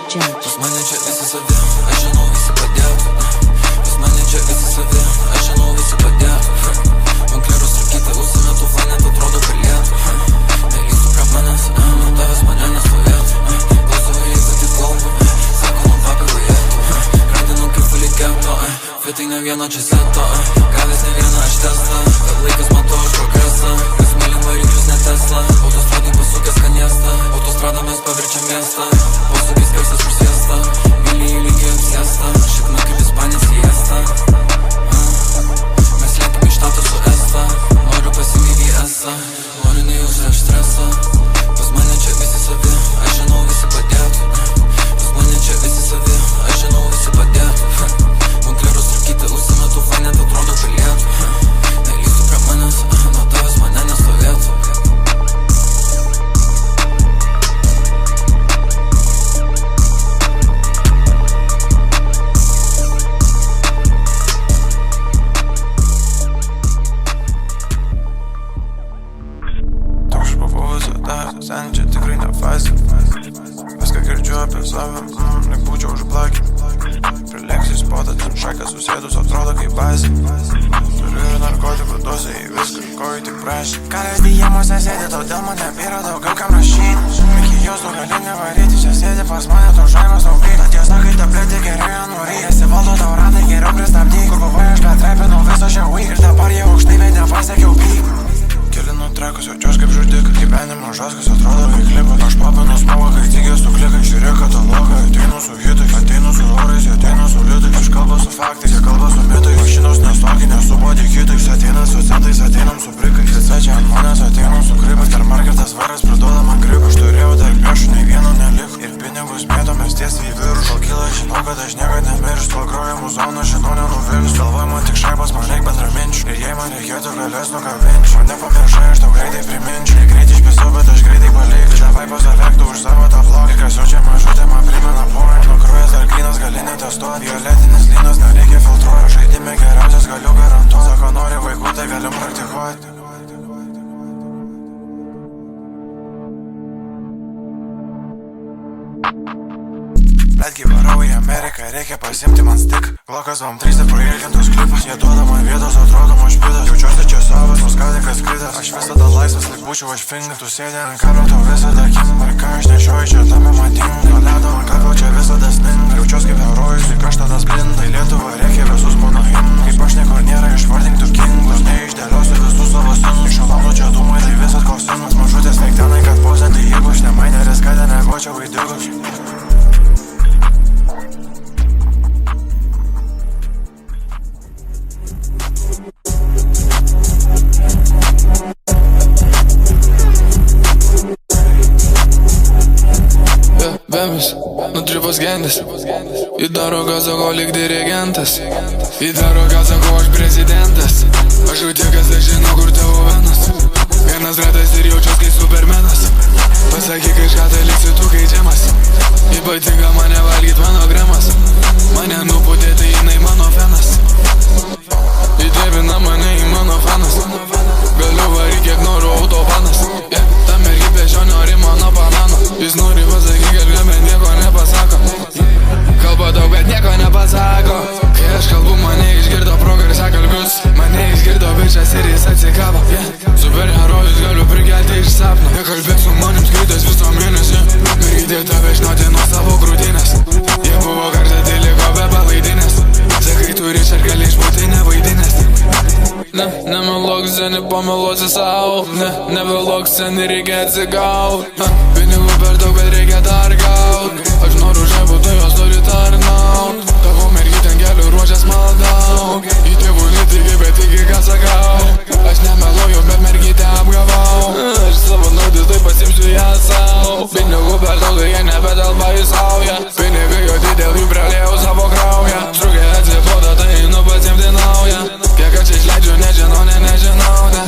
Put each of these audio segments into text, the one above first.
Judge. Pas mane čia visi savi, aš žinau visi padėtų. Pas mane čia visi savi, aš žinau visi padėtų. Man klerus rūkyti užsienio, tu fai net atrodo galėtų. Nelystų prie manęs, nuo tavęs mane nestovėtų. Klausau, jeigu tik kalbu, sako man papi vajėtų. Grandinu kaip fuligeto, fitai ne vieno čia seto. Gavęs ne vieną aš testą, kad laikas man to aš progresą. Kas mylim variklius ne Tesla, autostradai pasukęs kaniestą. Autostradą mes paverčiam miestą, posūkis kersas už sviestą. Myliai lygiai apsėstą, šikna kaip Ispanija siesta. Mes lėkim iš tato su Esta, noriu pasimyvi Esa. Noriu nejausti aš stresą. Pas mane čia visi savi, aš žinau visi padėtų. Pas mane čia visi savi, aš žinau visi padėtų. Man klerus rūkyti užsienio, tu fai net atrodo galėtų. Nelystų prie manęs, nuo tavęs mane nestovėtų. Sen čia tikrai ne fazė. Viską girdžiu apie save, lyg būčiau už blakį. Prileksiu į spotą, ten šakas susėdus atrodo kaip bazė. Turiu ir narkotikų dozę į viską, ko jį tik prašė. Kalės dijemuose sėdė, todėl man nebėra daugiau kam rašyti. Iki jos tu gali nevaryti, čia sėdė pas mane to žaimas taupy. Ta tiesa, kai tabletė geriau nori, esi valdo tau ratai, geriau pristabdyk. Kur buvai aš betrepinau viso šią week. Ir dabar jau aukštai, bet nepasiekiau pyk. Kelinu trekus, jaučiuos kaip žudikas. Gyvenimo žaskas atrodo kaip klipas. Aš papinu smogą, kai tikės tu klikai. Žiūrėk katalogą, ateinu su hitais. Ateinu su orais, ateinu su litais. Aš kalba su faktais, jie kalba su mitais. Mašinos nestoki, nesu body hitais. Ateina su centais, ateinam su prikais. Atsečia ant manęs, ateinu su krypais. Dar marketas varas priduoda man gripą. Aš turėjau dar priešų, nei vieno neliko. Ir pinigus mėtomės tiesiai į viršų. Kol kyla, žinau, kad aš niekad nemiršt. Kol grojamų zoną, žinau, nenuvils. Galvoj man tik šaibas, man reik bendraminčių. Ir jei man reikėtų, galės nukabinčių. Mane pamiršai, aš tau greitai priminčiau. Jei greit išpisau, bet aš greitai paliksiu. Davai pasavektų už savo tą vlogį. Kas jaučia mažutė, man primena porn. Nuo kraujas dar grynas, gali netestuot. Violetinis lynas, nereikia filtruot. Žaidime geriausias, galiu garantuot. Sako, nori vaikų, tai galim praktikuot. Betgi varau į Ameriką, reikia pasimti man stik. Glokas vam 3 ir prailgintos klipas. Jie duoda man vietos, atrodo man špidas. Jaučiuosi čia savas, nuskadikas skridęs. Aš visada laisvas, lyg būčiau aš finger. Tu sėdė ant kablio, tau visada kimba. Ir ką aš nešioju, čia tame madinga. Ledo ant kaklo, čia visada sninga. Jaučiuos kaip herojus, lyg aš tada splinda. Į Lietuvą reikia visus mano himnus. Kaip aš niekur nėra, išvardink turkingus. Neišdėliosiu visus savo sinus. Iš šalonų čia dūmai, tai visas kosinus. Mažutės veiktenai, kad pozantai jeigu aš nemaineris, kad negočiau vaidigus. Bemis, nutripas gendis. Į daro gazą, ko lyg dirigentas. Į daro gazą, ko aš prezidentas. Aš jau tikas, aš žinau, kur tavo venas. Vienas ratas ir jaučiuos kaip supermenas. Pasakyk kažką, tai liksi tu kai džemas. Ypatinga mane valgyt mano gremas. Mane nupūtė, tai jinai mano fenas. Įdėvina mane į mano fenas. Galiu varyk, kiek noriu autobanas. Ta mergytė šio nori mano banano. Jis nori pasakyk, kad bet nieko nepasako. Kalba daug, bet nieko nepasako. Kai aš kalbu, mane išgirdo progarsiakalbius. Mane išgirdo bičas ir jis atsikavo. Superherojus galiu prikelti iš sapno. Nekalbėk su manim skridęs viso mėnesį. Mergytė tave išnoti nuo savo grūdinės. Jie buvo kartą, tai liko be palaidinės. Sakai turi čia gali išbūti nevaidinės. Nemeluok seni, pameluosi savo. Nemeluok seni, reikia atsigaut. Pinigų per daug, bet reikia dar gaut. Aš noriu žaibų, tai jos turi tarnaut. Tavo mergytė ant kelių ruošias maldauk. Į tėvų netiki, bet tiki, ką sakau. Aš nemeluoju, bet mergytę apgavau. Aš savo naudis, tai pasimsiu ją sau. Pinigų per daug, tai jie nebetelpa į saują. Pinigai jo didėl, jų pralėjau savo kraują. Strukė atsifoda, tai einu pasimti naują. Kiek aš išleidžiu, nežinau, nežinau, ne.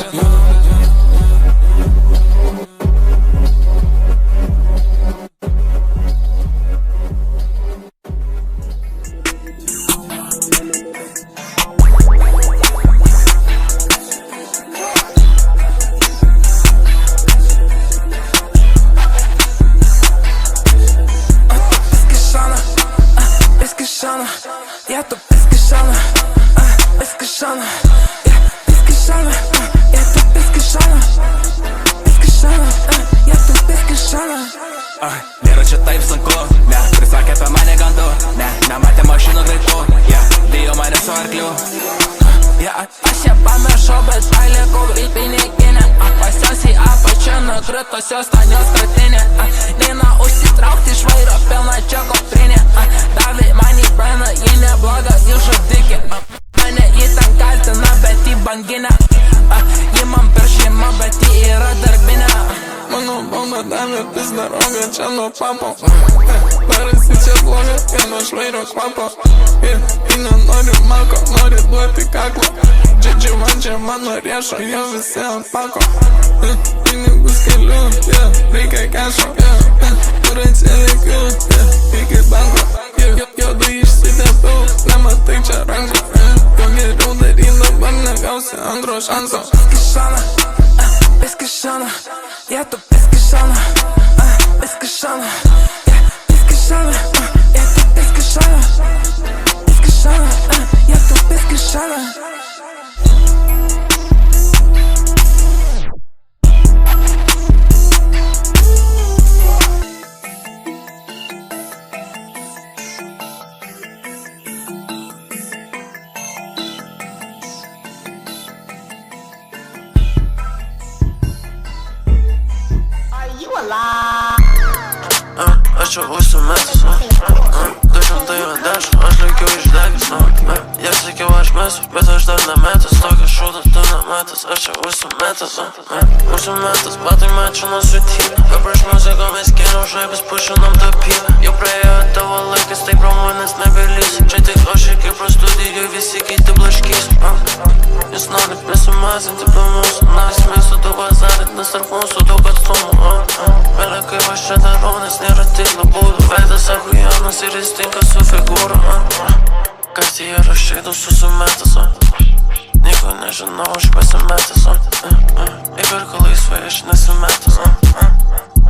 čia taip sunku, ne, prisakė apie mane gandu, ne, nematė mašinų greitų, bijo mane su arkliu. Aš ją pamiršau, bet palikau į piniginę, pas jos į apačią nukritusios stanios kratinė, neina užsitraukti iš vairo pilna čia koprinė, davė man į brainą, ji nebloga, ji žudikė, mane ji ten kaltina, bet į banginę, ji man per šeimą, bet ji yra darbinė. Mano bomba davė pizdą rogą čia nuo papo, darasi čia bloga, vieno švairio kvapo, ji nenori mako, nori duoti kaklą, džidži man čia mano riešo, jo visi ant pako, pinigus keliu, reikia kešo, turančią veikiu, iki banko, juodai išsidepiau, nematai čia rankų, jo geriau daryt dabar negausi antro šanso. Пескишана, я тут пескишана, пескишана, пескишана, я тут пескишана, пескишана, я тут пескишана. Aš čia užsimetęs, 200 vandešių, aš laikiau išdegęs, jie sakiau aš mesiu, bet aš dar nemetęs, tokio šūdo tu nemetęs, aš čia užsimetęs, batai mačino sutyną, jau prieš muziką mes kėliau žaibės, pušinom tą pylą, jau praėjo tavo laikas, tai pro manęs nebelys, čia tik aš ir kaip pro studijų visi kiti blaškys, jis nori prisimazinti prie mūsų, jis mėgsta daug vazarit, nes tarp mūsų daug atstumų, vėliau kaip aš čia darau, nes nėra tiklo būdų, veidas agujanas ir jis tinka su figūra, kas jie yra šeidu susimetęs, nieko nežinau, aš pasimetęs, įpirko laisvai, aš nesimetęs,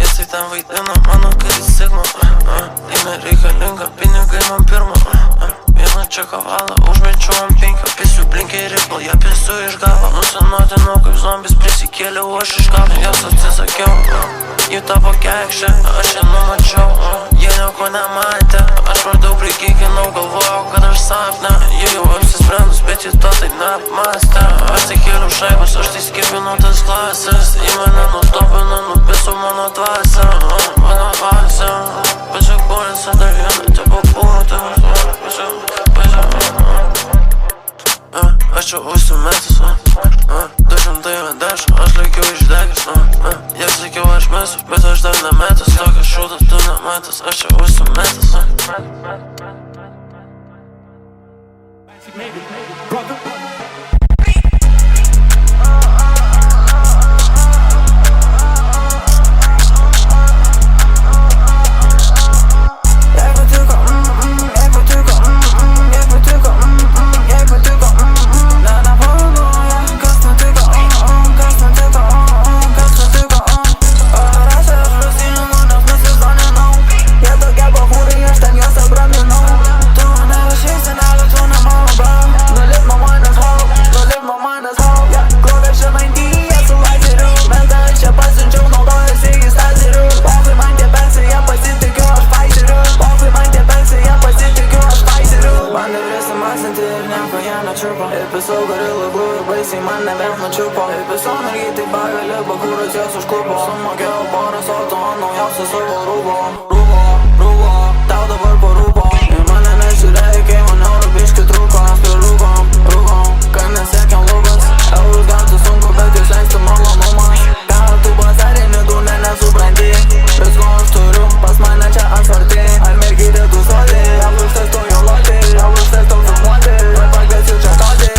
jis tai ten vaidina, mano karis sigma, jame reikalinga, pinigai man pirma, vieną čia kavalą, užmečiau ant 5, pisiu blinkiai ripl, ją pisiu iš galo, nusinuotinau kaip zombis, prisikėliau aš iš galo, jas atsisakiau, jų tapo kekšė, aš ją numačiau, jie nieko nematė, aš per daug prikikinau, galvojau, kad aš sapne, jie jau apsisprendus, bet jie to tai neapmastė, aš tai kėliau šaibus, aš tai skipinau tas klasės, į mane nutopino, nupisau mano dvasę, pasikūręs dar vieną, tipo būtų, aš čia užsimetęs, 200 vandešių, aš laikiau išdegęs, jie sakiau aš mesiu, bet aš dar nemetęs, tokio šūdo tu nemetęs, aš čia užsimetęs. Įpisau gorilą grūjų, baisiai man nebent nučiupo, įpisau mergytai begalį, bakūras jas užklupo, sumokėjau porą sortų ant naujausių savo rūbo, tau dabar parūpo, į mane nežiūrėjai, kai man eurų biški trūko, prie rūkom, kad nesiekiam lubas, eurus gauti sunku, bet išleisti malonumas, ką tu bazarini, tu nesupranti, visko aš turiu, pas mane čia atsvarti, ar mergytė tu sodi, apluštas to jo loti, apluštas to filmuoti, pakviesiu čia toti.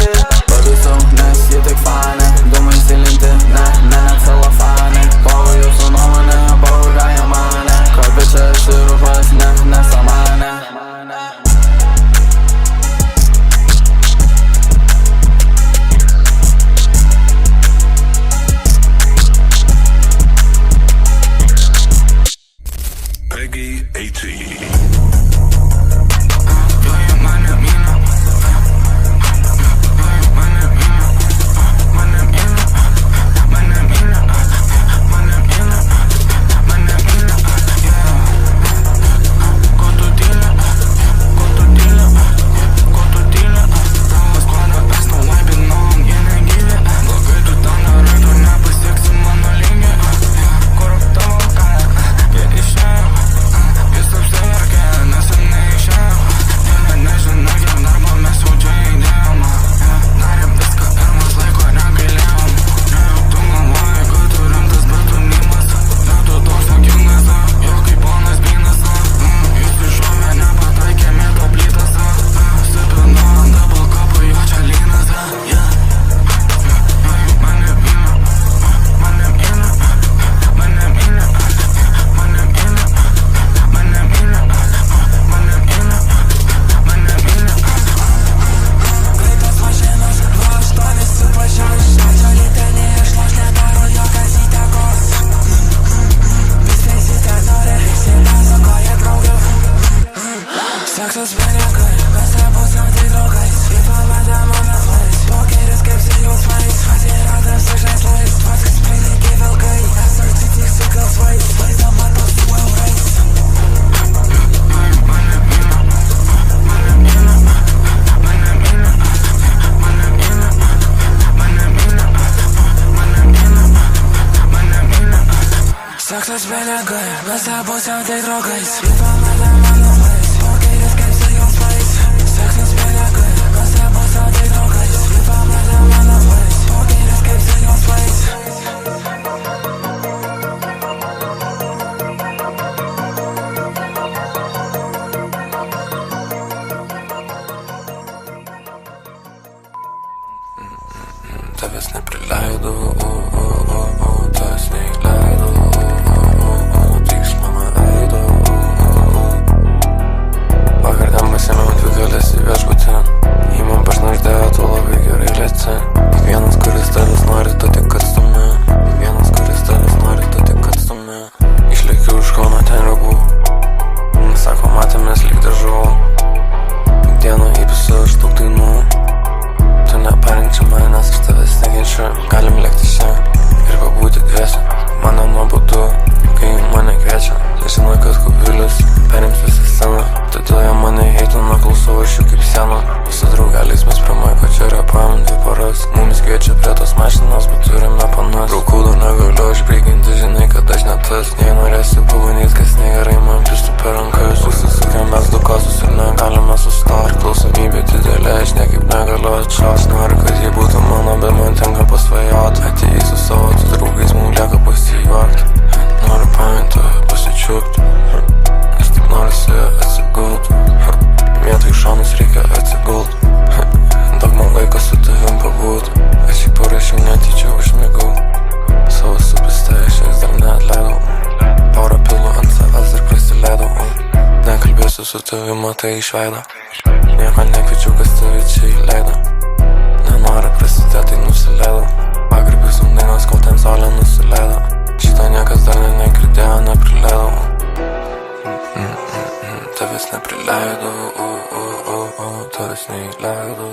Padusau, nes jie tik fanė, dūmai įsilinti, ne, net celofane, pavojus Seksas pinigai, mes abu samtai draugais į pamatę mano flais, pokeris kaip su jausmais, atsiradas su žaislais, tuos kas prireikia vilkai, esu tik su galsvais, vaizdą matau su eurais. Seksas pinigai, mes abu samtai draugais į pamatę mano flais, pokeris kaip su jausmais. Seksas pinigai, mes abu samtai draugais į pamatę mano flais, pokeris kaip su jausmais. Tavęs neprileidau, tavęs neįleidau, tiks mano eido. Vakar ten pasiėmiau dvi galės į viešbutį, jį man pašnaiždėjo, tu labai gerai lieci. Kiekvienas, kuris tavęs nori, tu tik atstumi. Kiekvienas, kuris tavęs nori, tu tik atstumi. Išlėkiu už Kauno ten ribų, sako matėmės lyg dažau. Dieną įpisiu aš daug dainų, tu neparinkči manęs, aš tavęs neginčiu. Galim lėkti šiandien ir pabūti dviese. Mano nuobodu, kai mane kviečia. Žinau, kad kubilius perims visą sceną, todėl jie mane heitina, klausau aš jų kaip sieną. Su draugeliais mes prie Maiko čia repam 2 paras. Mumis kviečia prie tos mašinos, bet turime panas. Draugų negaliu aš breiginti, žinai, kad aš ne tas. Jei norėsi pabandyt, kas negerai, man pistų per rankas. Užsisukėm mes 2 kasus ir negalime sustot. Priklausomybė didelė, aš niekaip negaliu atšaut. Noriu, kad jie būtų mano, bet man tenka pasvajot. Atėjai su savo tu draugais, mums lieka pasijuokt. Noriu paimti, pasičiupt, nes tik noriu su ja atsigult. Vietoj į šonus reikia atsigult. Daug man laiko su tavim pabūt. Aš jį parašiau netyčia užmigau. Savo supistę aš jas dar neatleidau. Porą pilų ant savęs ir prasileidau. Nekalbėsiu su tavim, matai iš veido. Nieko nekviečiau, kas tave čia įleido. Nenori prasidėti, tai nusileidau. Pagarbiai su dainos, kol ten saulė nusileido. Šitą niekas dar negirdėjo, neprileidau. Tavęs neprileidau, tavęs neįleidau.